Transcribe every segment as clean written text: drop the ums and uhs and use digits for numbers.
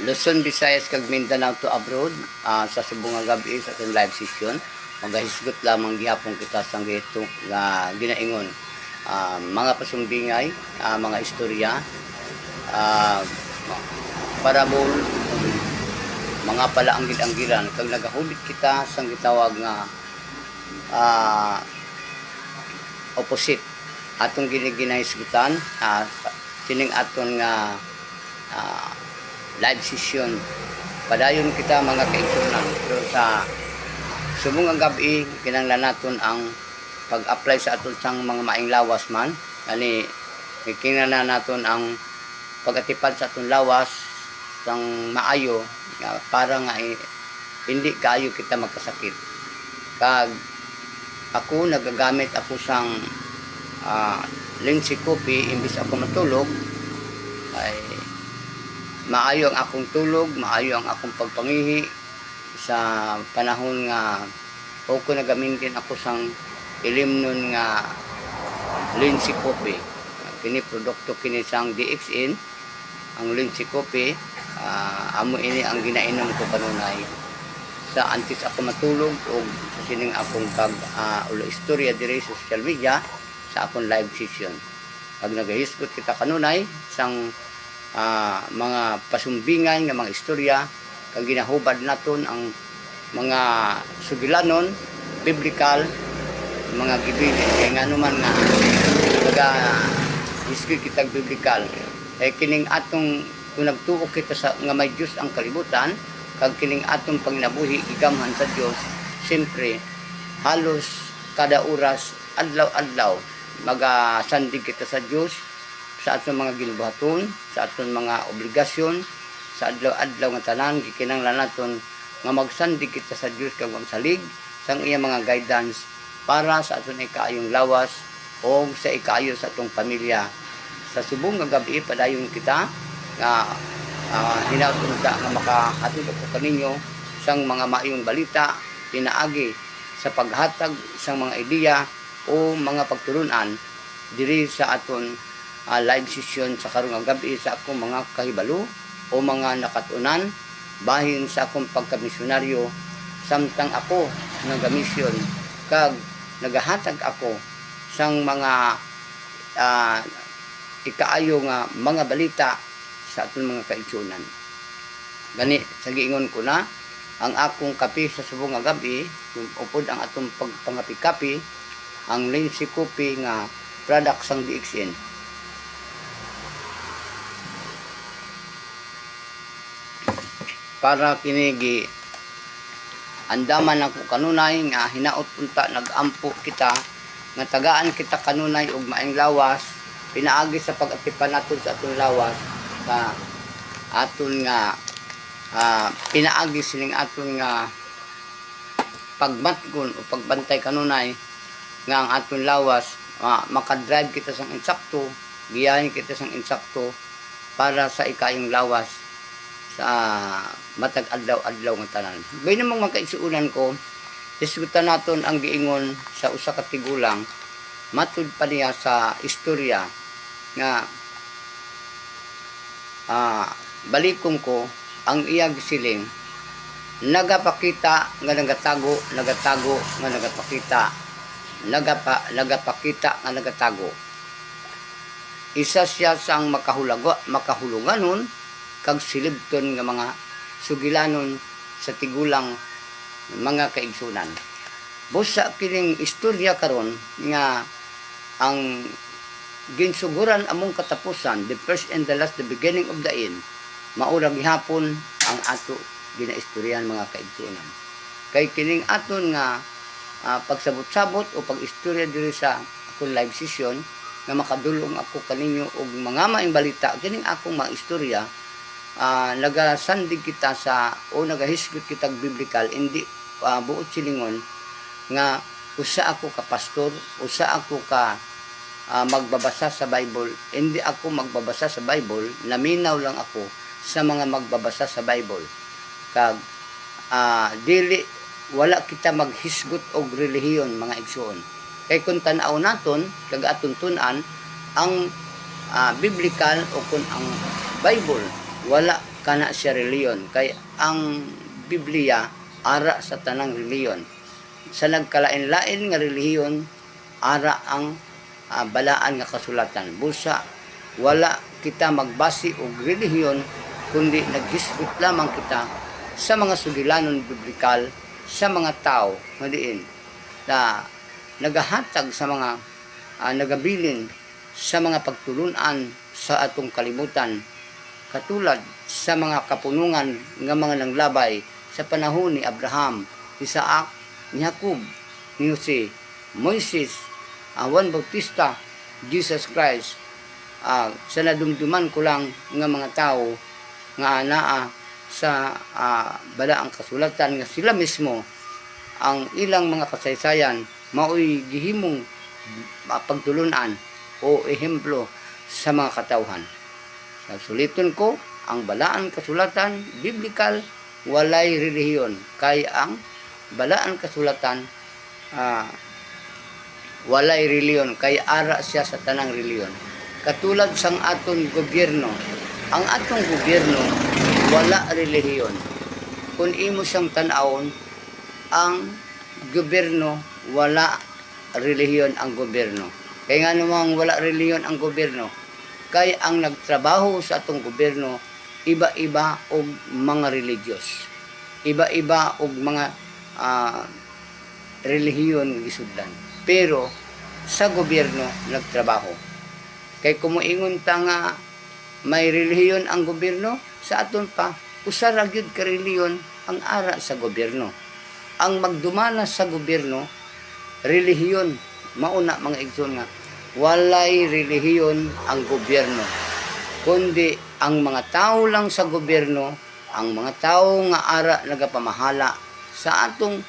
Luzon, Visayas, kag Mindanao to abroad, sa subong nga gabi sa atong live session. Magahisgot lamang gihapon kita sang gito nga ginaingon. Mga pasumbingay, mga istorya, ah, parabol, mga palaanggid-anggiran kag nagahubit kita sang gitawag nga opposite atong ginahisgutan, sining aton nga live session. Padayon kita mga kaigsunan, pero sa subong ang gabi kinahanglan naton ang pag-apply sa aton sang mga maing lawas man, ani kinahanglan naton ang pag-atipad sa aton lawas sang maayo para nga hindi kaayo kita magkasakit. Kag ako nagagamit ako sang Lindsay Coffee imbis ako matulog ay maayo ang akong tulog, maayo ang akong pagpangihi sa panahon nga o ko nagamitin ako sang ilimnon nga Lindsay Coffee. Kini produkto kini sang DXN, ang Lindsay Coffee, amo ini ang ginainom ko kanunay sa antes ako matulog o sa sining akong ulo istorya diri sa social media sa akong live session. Pag nagahisgot kita kanunay sang mga pasumbingan nga mga istorya kag ginahubad naton ang mga sugilanon biblical, mga gibilin kay ngano man nga naga-hisgot kita biblical kay kining atong kung nagtuo kita sa nga may Dios ang kalibutan kag kining atong panginabuhi gigamhan sa Dios, siyempre halos kada oras adlaw-adlaw magasandig kita sa Dios sa atong mga ginubuhaton, sa atong mga obligasyon, sa adlaw-adlaw nga tanan gikinahanglan naton nga magsandig kita sa Dios kag magsalig sang iya mga guidance para sa atong ikaayong lawas o sa ikaayo sa atong pamilya. Sa subong nga gabi padayon kita nga hinatunta nga makahatod ko kaninyo sang mga maayong balita pinaagi sa paghatag sang mga ideya o mga pagturunan diri sa aton live session sa karong gabi sa akong mga kahibalo o mga nakatunan bahin sa akong pagkamisyonaryo samtang ako nagamisyon kag nagahatag ako sang mga ikaayo nga mga balita sa atong mga kaigsunan. Gani sa giingon ko na ang akong kape sa subong nga gabi upod ang atong pagpangapi-kapi ang Lindsay Coffee nga product sang DXN. Para kinigi andaman ako kanunay nga hinaot punta nagampo kita nga tagaan kita kanunay og maing lawas pinaagi sa pag-atipan naton sa atong lawas sa aton nga pinaagi sining aton nga pagmatgon o pagbantay kanunay nga ang aton lawas makadrive kita sang insakto, giyahin kita sang insakto para sa ikayong lawas sa matag adlaw-adlaw nga tanan. Gay namang makaigsuunan ko, diskutan naton ang giingon sa usa ka tigulang matud pa niya sa istorya nga balikom ko ang iya gisiling nagapakita nga nagatago nga nagapakita nagapakita nga nagatago. Isa siya sang makahuluganon kag silibton nga mga sugilanon sa tigulang mga kaigsunan. Busa kining istorya karon nga ang ginsuguran among katapusan, the first and the last, the beginning of the end, maura gihapon ang ato ginaistoryan mga kaigsunan. Kay kining aton nga pagsabot-sabot o pag-istorya diri sa akong live session nga makadulong ako kaninyo og mga maing balita kining akong mga istorya. Nagasandig kita sa o nagahisgot kita biblical, hindi buot silingon nga usa ako ka pastor, usa ako ka magbabasa sa Bible. Hindi ako magbabasa sa Bible, naminaw lang ako sa mga magbabasa sa Bible. Kag dili wala kita maghisgot og relihiyon mga igsoon. Kay kung tan-aw naton kag aton tun-an ang biblical o kung ang Bible wala kana siya reliyon. Kay ang Biblia ara sa tanang reliyon. Sa nagkalain-lain nga reliyon ara ang balaan nga kasulatan. Busa wala kita magbasi og relihiyon kundi naghisgot lamang kita sa mga sugilanon biblikal sa mga tao nga diin na nagahatag sa mga nagabilin sa mga pagtulunan sa atong kalibutan, katulad sa mga kapunungan nga mga nanglabay sa panahon ni Abraham, Isaac, ni Jacob, ni Jose, Moises, Juan Bautista, Jesus Christ. Sa nadumduman ko lang nga mga tao nga anaa sa balaang kasulatan nga sila mismo ang ilang mga kasaysayan mao'y gihimong pagtulunan o ehemplo sa mga katawhan. Sa suliton ko, ang balaan kasulatan biblikal walay relihiyon, kay ang balaan kasulatan walay reliyon, kay ara siya sa tanang reliyon. Katulad sang aton gobyerno, ang atong gobyerno wala relihiyon. Kung imo siyang tanawon, ang gobyerno wala relihiyon ang gobyerno. Kaya nga namang wala relihiyon ang gobyerno, kay ang nagtrabaho sa atong gobyerno iba-iba og mga religious, iba-iba og mga relihiyon gisudlan, pero sa gobyerno nagtrabaho. Kay kumuingon ta nga may relihiyon ang gobyerno, sa aton pa usa ra gyud ka relihiyon ang ara sa gobyerno. Ang magdumana sa gobyerno relihiyon, mauna mga igsoon nga walay relihiyon ang gobyerno, kundi ang mga tao lang sa gobyerno, ang mga tao nga ara nagapamahala sa atong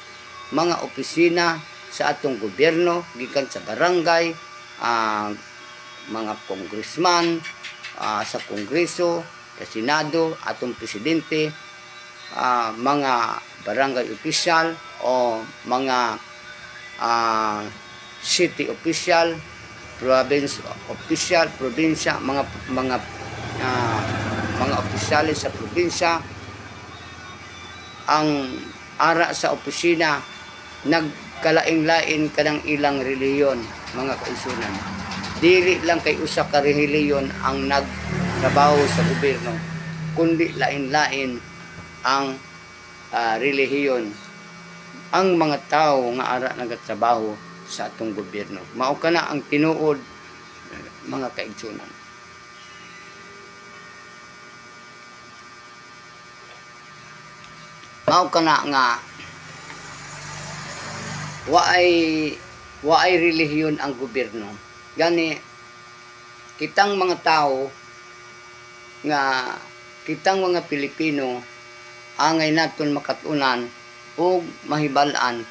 mga opisina, sa atong gobyerno, gikan sa barangay, mga congressman, sa kongreso, sa senado, atong presidente, mga barangay official o mga city official, province official, probinsya, mga opisyalis sa probinsya, ang ara sa opisina nagkalain-lain kanang ilang relihiyon, mga kaisunan. Dili lang kay usa ka relihiyon ang nagtrabaho sa gobyerno, kundi lain-lain ang relihiyon, ang mga tao nga ara nagatrabaho sa atong gobyerno. Mao kana ang tinuod, mga kaigsunan. Mao kana nga waay relihiyon ang gobyerno. Gani kitang mga tao nga kitang mga Pilipino angay naton makatunan ug mahibal-an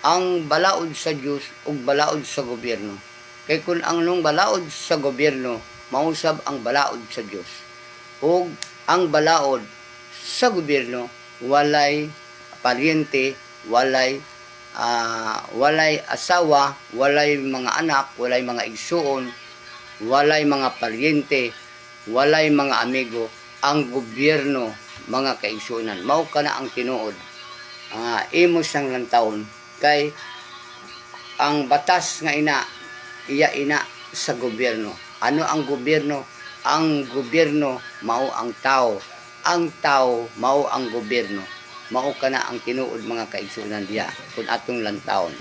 ang balaod sa Dios ug balaod sa gobyerno. Kay kun ang nung balaod sa gobyerno mausab ang balaod sa Dios, ug ang balaod sa gobyerno walay paryente, walay asawa, walay mga anak, walay mga igsuon, walay mga paryente, walay mga amigo ang gobyerno, mga kaigsuonan. Mao kana ang tinuod imo sang lantawon, kay ang batas nga ina sa gobyerno. Ano ang gobyerno? Ang gobyerno mao ang tao, ang tao mao ang gobyerno. Mao kana ang tinuod, mga kaigsuonan diya kun atong lantawon.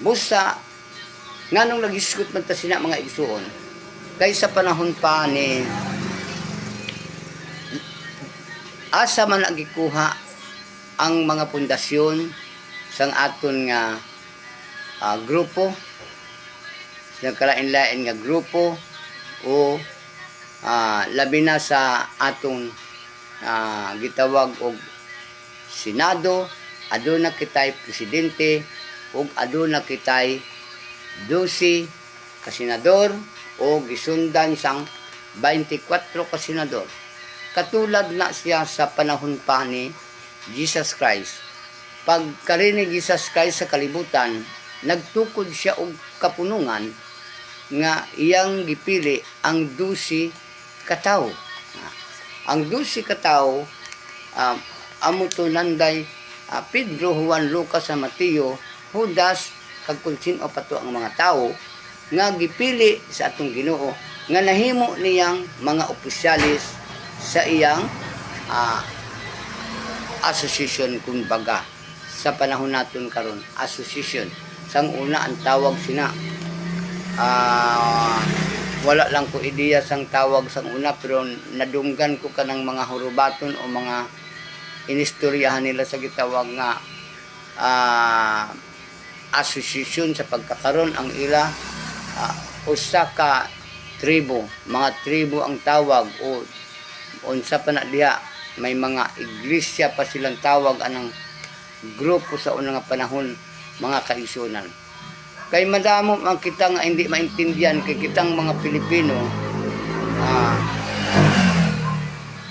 Busa nganong nagisgot man ta sina, mga igsuon, kay sa panahon pa ni asa man gikuha ang mga pundasyon sang aton nga grupo, nagkalain-lain nga grupo, o labi na sa atong gitawag og senado, aduna kitay presidente, ug aduna kitay 12 ka senador, o gisundan sang 24 ka senador. Katulad na siya sa panahon pa ni Jesus Christ. Pagkarinig Jesus Christ sa kalibutan, nagtukod siya og kapunungan nga iyang gipili ang 12 ka tawo. ang 12 ka tawo amo to nanday Pedro, Juan, Lucas, sa Mateo, Judas, kag kung sino pa to ang mga tawo nga gipili sa atong Ginoo nga nahimo niyang mga opisyalis sa iyang association kumbaga sa panahon naton karon. Association sang una ang tawag sina wala lang ko ideya sang tawag sang una, pero nadunggan ko kanang mga hurubaton o mga inistoryahan nila sa gitawag nga association sa pagkakaroon ang ila usa ka tribo, mga tribo ang tawag o unsa pa na diha, may mga iglesia pa silang tawag anang grupo sa unang panahon, mga kaigsunan. Kay madamo man kita nga hindi maintindihan kay kitang mga Pilipino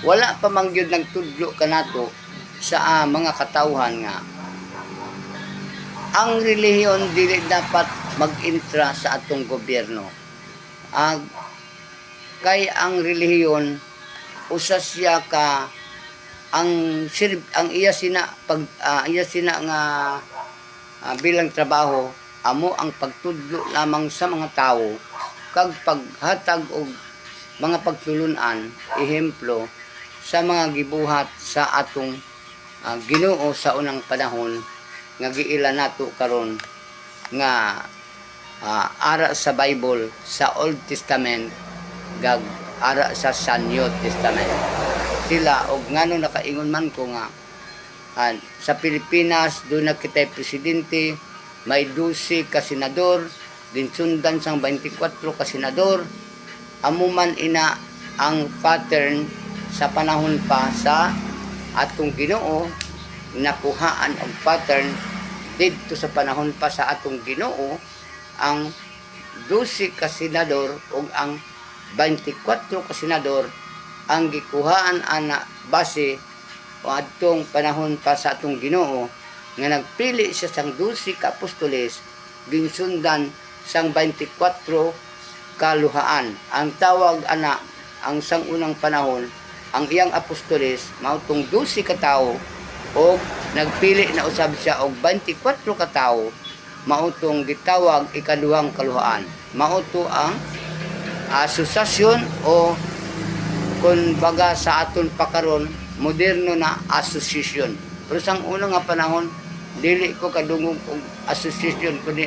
wala pa man gyud nagtudlo kanato sa mga katawhan nga ang relihiyon dili dapat mag-intra sa atong gobyerno. Kay ang relihiyon usa siya ka ang iya sina nga bilang trabaho amo ang pagtudlo lamang sa mga tawo kag paghatag og mga pagtulunan, ehemplo sa mga gibuhat sa atong Ginoo sa unang panahon nga giila nato karon nga ara sa Bible sa Old Testament gag ara sa New Testament. Sila og ngano nakaingon man ko nga sa Pilipinas do na kitay presidente, may 12 ka senador, din sundan sang 24 ka senador. Amo man ina ang pattern sa panahon pa sa atong Ginoo, nakuhaan og pattern didto sa panahon pa sa atong Ginoo, ang 12 ka senador ug ang 24 ka senador ang gikuhaan ana base o adtong panahon pa sa atong Ginoo nga nagpili siya sang 12 ka apostoles ginsundan sang 24 ka luhaan. Ang tawag ana ang sang unang panahon ang iyang apostoles mautong 12 ka tawo o nagpili na usab siya og 24 ka tawo mautong gitawag ikaduhang kaluhaan. Mauto ang asosasyon o kung baga sa aton pakaron moderno na association. Pero sang una nga panahon dili ko kadungog og association kundi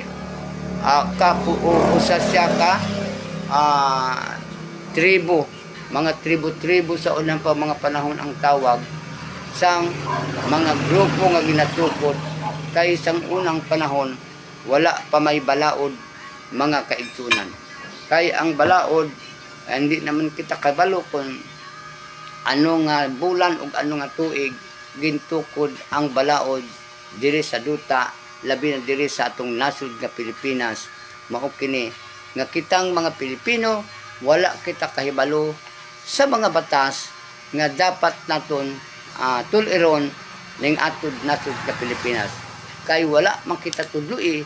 usa siya ka tribo, mga tribo sa unang pa mga panahon ang tawag sang mga grupo nga ginatukod kay sang unang panahon wala pa may balaod, mga kaigsunan. Kay ang balaod hindi naman kita kabalo kung ano nga bulan ug ano nga tuig gintukod ang balaod diri sa duta, labi na diri sa atong nasud nga Pilipinas. Mao kini nga kitang mga Pilipino wala kita kahibalo sa mga batas nga dapat naton tuliron ning atud nasud ka Pilipinas. Kay wala man kita tudloi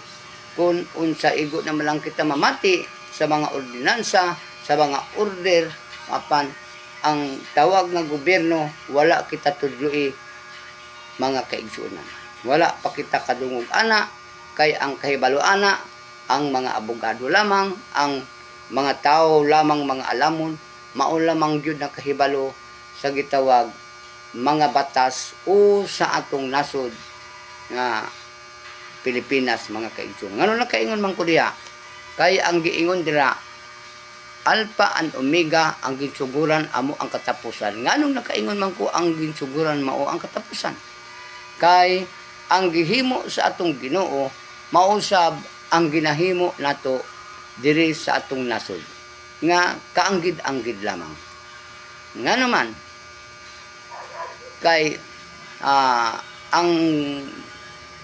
kung unsa igo na lang kita mamati sa mga ordinansa, sa mga order apan ang tawag ng gobyerno wala kita tudloi, mga kaigsunan. Wala pa kita kadungog ana kay ang kahibalo ana ang mga abogado lamang, ang mga tao lamang, mga alamon, mao lamang gyud na kahibalo sa gitawag mga batas o sa atong nasod nga Pilipinas, mga kaigsunan. Ngano na kaingon man ko diha? Kay ang giingon dira Alpha and Omega ang ginsuguran amo ang katapusan. Nganong nakaingon man ko ang ginsuguran mao ang katapusan? Kay ang gihimo sa atong Ginoo mausab ang ginahimo nato diri sa atong nasod nga kaanggid-anggid lamang. Ngano man kay ang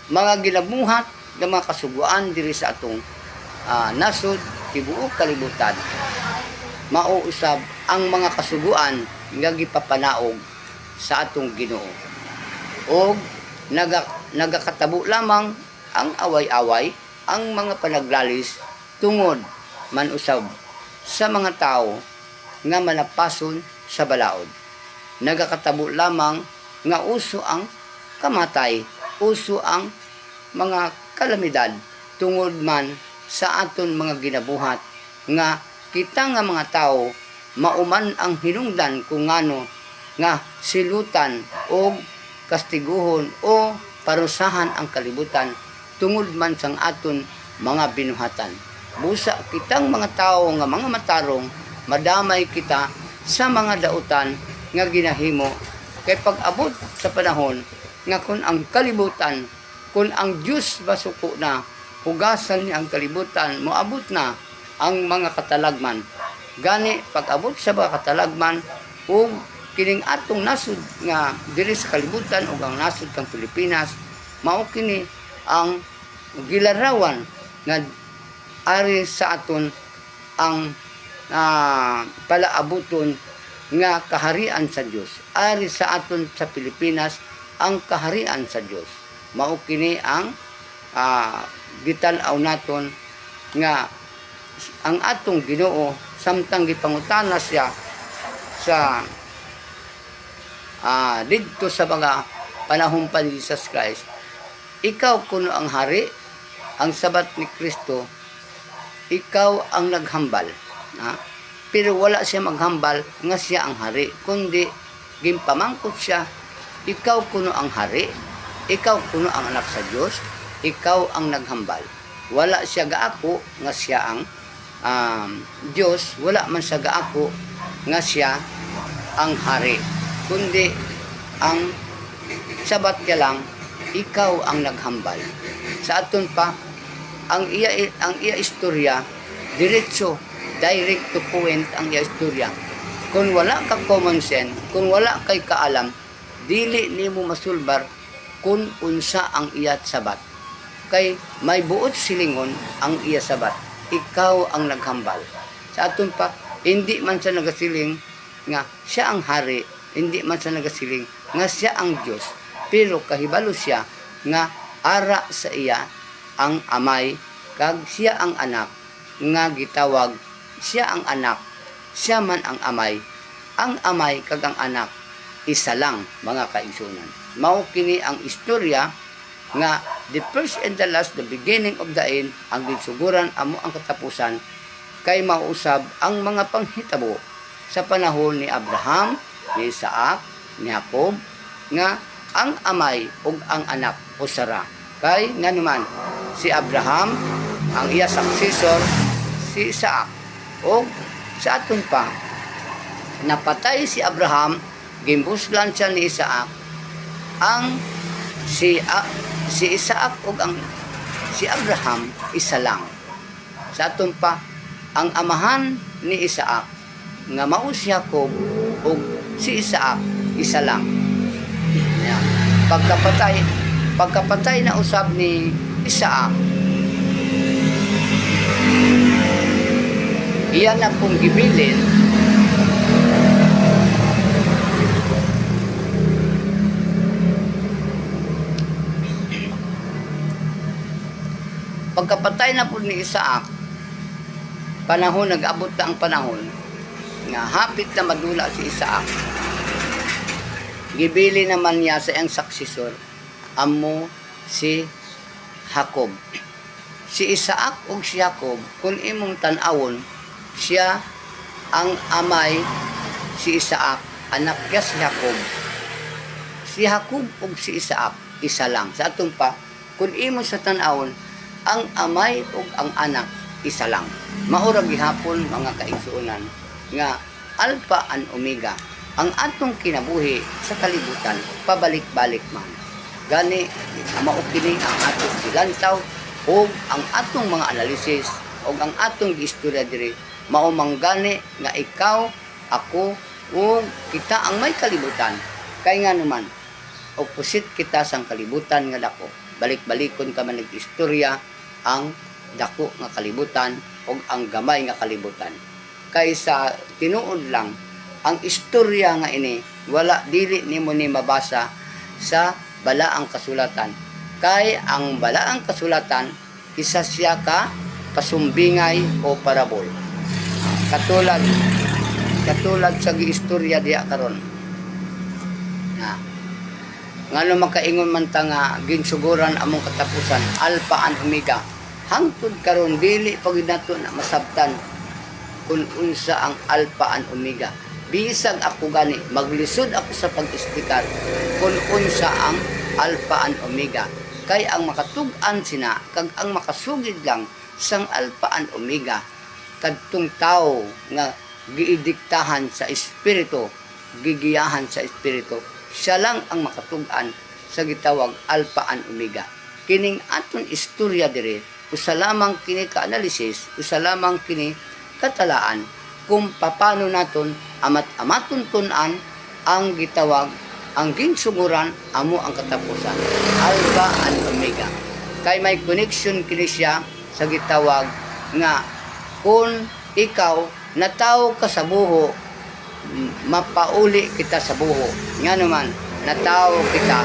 mga ginabuhat ng mga kasuguan diri sa atong nasod tibuok kalibutan mauusab ang mga kasuguan nga gipapanaog sa atong Ginoo og nagakatabo lamang ang away-away, ang mga panaglalis tungod man usab sa mga tao nga malapason sa balaod. nagakatabo lamang nga uso ang kamatay, uso ang mga kalamidad tungod man sa aton mga ginabuhat nga kita nga mga tao mauman ang hinungdan kung ngano nga silutan o kastiguhon o parusahan ang kalibutan tungod man sang aton mga binuhatan. Busa kitang mga tao nga mga matarong, madamay kita sa mga dautan nga ginahimo kay pag-abot sa panahon nga kung ang kalibutan, kung ang Diyos basuko na, hugasan niya ang kalibutan, moabot na ang mga katalagman. Gani pag-abot sa mga katalagman ug kining atong nasud nga diri sa kalibutan ug ang nasud kang Pilipinas, mao kini ang gilarawan nga ari sa aton ang palaabuton nga kaharian sa Dios. Ari sa aton sa Pilipinas ang kaharian sa Dios. Mao kini ang gitan-aw naton nga ang atong Ginoo samtang gipangutana siya sa didto sa mga panahon pa ni Jesus Christ, ikaw kuno ang hari, ang sabat ni Kristo, ikaw ang naghambal. Pero wala siya maghambal nga siya ang hari, kundi gimpamangkot siya, ikaw kuno ang hari, ikaw kuno ang anak sa Dios, ikaw ang naghambal. Wala siya gaako nga siya ang Dios, wala man siya gaako nga siya ang hari, kundi ang sabat ka lang, ikaw ang naghambal. Sa aton pa ang iya istorya diretso, direct to point ang iya istorya. Kung wala ka common sense, kung wala kay kaalam, dili nimo masulbar kung unsa ang iya sabat. Kay may buot silingon ang iya sabat, ikaw ang naghambal. Sa aton pa hindi man siya nagasiling nga siya ang hari, hindi man siya nagasiling nga siya ang Dios, pero kahibalo siya nga ara sa iya ang amay kag siya ang anak nga gitawag siya ang anak, siya man ang amay kag ang anak isa lang, mga kaigsunan. Mao kini ang istorya nga the first and the last, the beginning of the end, ang ginsuguran amo ang katapusan, kay mausab ang mga panghitabo sa panahon ni Abraham, ni Isaac, ni Jacob, nga ang amay ug ang anak o Sara. Kay nga naman si Abraham ang iya successor si Isaac, o sa aton pa napatay si Abraham, gimbuslan siya ni Isaac, ang si Isaac ug ang si Abraham isa lang. Sa aton pa ang amahan ni Isaac nga mao si Jacob ug si Isaac isa lang. Yan. Pagkapatay na usab ni Isaac, iyan na pong gibilin pagkapatay na po ni Isaac, panahon, nag-abot na ang panahon nga hapit na madula si Isaac, gibili naman niya sa iyang successor amo si Jacob. Si Isaac ug si Jacob, kung imong tan-awon, siya ang amay, si Isaac anak niya si Jacob. Si Jacob ug si Isaac isa lang. Sa atong pa kung imo sa tan-awon, ang amay ug ang anak isa lang. Maura gihapon, mga kaigsuonan, nga Alpha and Omega ang atong kinabuhi sa kalibutan, pabalik-balik man. Gani mao kini ang atong gilantaw o ang atong mga analisis o ang atong giistorya diri, mao manggani nga ikaw, ako o kita ang may kalibutan. Kay nga naman opposite kita sang kalibutan nga dako, balik-balikon ka man nag-istorya ang dako nga kalibutan o ang gamay nga kalibutan. Kaysa tinuod lang ang istorya nga ini, wala dili nimo ni mabasa sa balaang kasulatan. Kay ang balaang kasulatan isa siya ka pasumbingay o parabol. Katulad sa giistorya diya karon. ngano makaingon man ta nga ginsuguran among katapusan alpha and omega hangtod karon dili pagid nato na masabtan kung unsa ang alpha and omega. Bisag ako gani maglisod ako sa pag-istikar kung unsa ang alpha and omega, kay ang makatug-an sina kag ang makasugid lang sang alpha and omega kadtong tawo nga giidiktahan sa espiritu, gigiyahan sa espiritu, siya lang ang makatug-an sa gitawag alpha and omega. Kining aton istorya dire usa lamang kini ka-analysis, usa lamang kini katalaan kung paano naton amaton tunan ang gitawag ang ginsuguran amo ang katapusan alpha and omega. Kay may connection kini siya sa gitawag nga kung ikaw nataw ka sa buho, mapauli kita sa buho. Nga naman, nataw kita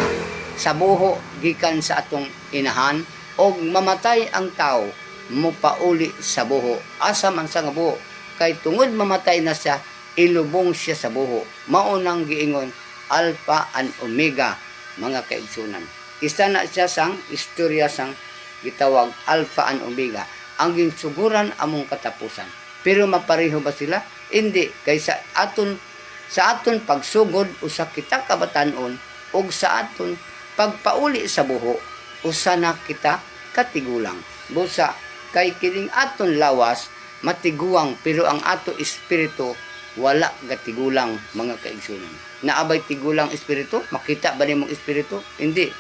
sa buho gikan sa atong inahan og mamatay ang tao, mupauli sa buho. Asa man sa nga buho, kay tungod mamatay na siya, ilubong siya sa buho. Maunang giingon, alpha and omega, mga kaigsunan. Isa na siya sang istorya sang gitawag alpha and omega, ang ginsuguran among katapusan. Pero mapareho ba sila? Hindi. Kay sa aton pagsugod usa kita kabatanon og sa aton pagpauli sa buho usa na kita katigulang. Busa kay kining aton lawas matiguang pero ang ato espiritu wala gatigulang, mga kaigsunan. Naabay tigulang espiritu? Makita ba nimong espiritu? Hindi.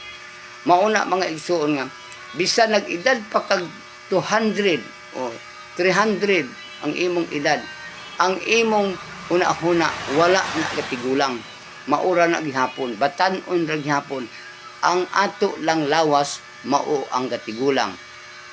Mauna mga igsuon nga bisan nag-edad pa kag 200 o 300 ang imong edad, ang imong una-huna wala na katigulang, maura na gihapon, batan-on ra gihapon, ang ato lang lawas mao ang katigulang.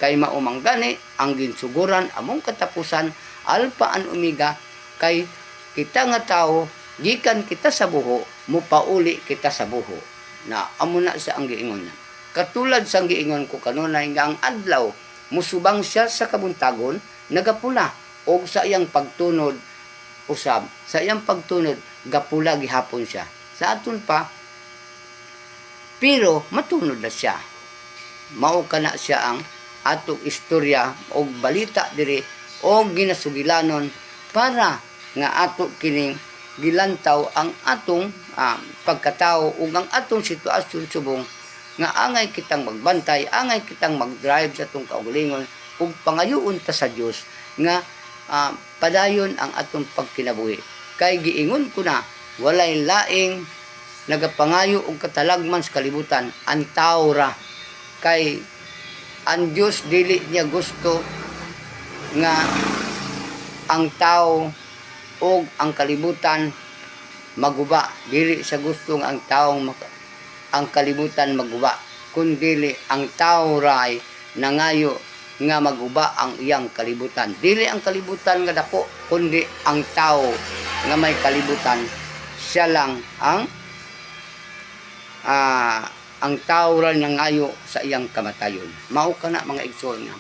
Kay maumang gani ang ginsuguran among katapusan alpha and omega, kay kita nga tao gikan kita sa buho, mupauli kita sa buho. Na amo na sa ang giingon. Katulad sang giingon ko kanunay nga ang adlaw musubang siya sa kabuntagon nagapula og sa iyang pagtunod usab, sa iyang pagtunod gapula gihapon siya sa aton pa, pero matunod na siya. Mao kana siya ang atong istorya og balita diri og ginasugilanon para nga ato kining gilantaw ang atong pagkatao ug ang atong sitwasyon subong nga angay kitang magbantay, angay kitang magdrive sa atong kaugalingon ug pangayoon ta sa Dios nga padayon ang atong pagkinabuhi. Kay giingon ko na walay laing nagapangayo og katalagman sa kalibutan ang tao ra. Kay ang Dios dili niya gusto nga ang tao og ang kalibutan maguba. Dili sa gusto nga ang taong ang kalibutan maguba, kundi ang tao ray nangayo nga maguba ang iyang kalibutan. Dili ang kalibutan nga dako, kundi ang tao nga may kalibutan, siya lang ang tao ray nangayo sa iyang kamatayon. Mao kana mga igsoon nga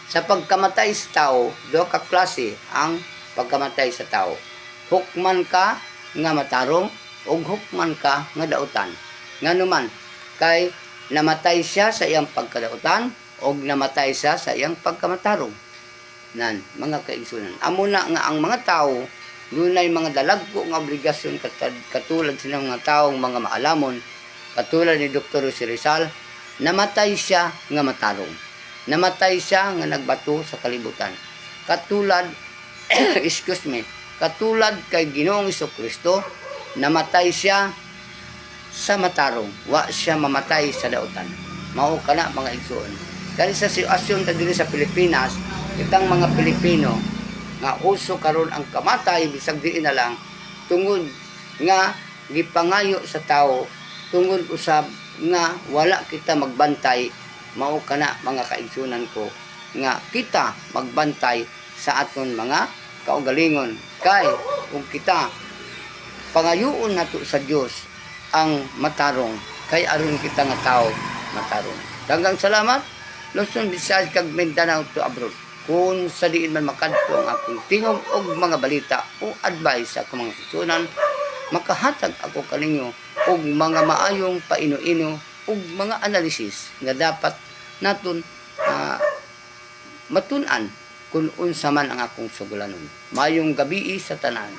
sa pagkamatay sa tao, do ka klase ang pagkamatay sa tao. Hukman ka nga matarong ug hukman ka nga dautan. Nganuman kay namatay siya sa iyang pagkadautan ug namatay siya sa iyang pagkamatarong. Nan mga kaigsunan, amo na nga ang mga tawo dunay mga dalagko nga obligasyon katulad silang mga taong mga maalamon, katulad ni Dr. Rizal, namatay siya nga matarong. Namatay siya nga nagbato sa kalibutan. Katulad katulad kay Ginoong Jesucristo, namatay siya sa matarong, wa siya mamatay sa dautan. Mao kana mga igsoon. Kani sa sitwasyon ta diri sa Pilipinas, itang mga Pilipino nga uso karon ang kamatay bisag diin na lang tungod nga gipangayo sa tao, tungod usab nga wala kita magbantay. Mao kana mga kaigsunan ko nga kita magbantay sa aton mga kaugalingon. Kay kung kita pangayoon nato sa Dios ang matarong, kay aron kita nga tao matarong. Daghang salamat. Luzon, Visayas kag Mindanao to abroad. Kung sa diin man makadto ang akong tingog og mga balita o advice sa akong mga igsunan, makahatag ako kaninyo og mga maayong paino-ino ug mga analysis nga dapat naton matun-an kung unsa man ang akong sugulanon. Mayong gabi sa tanan.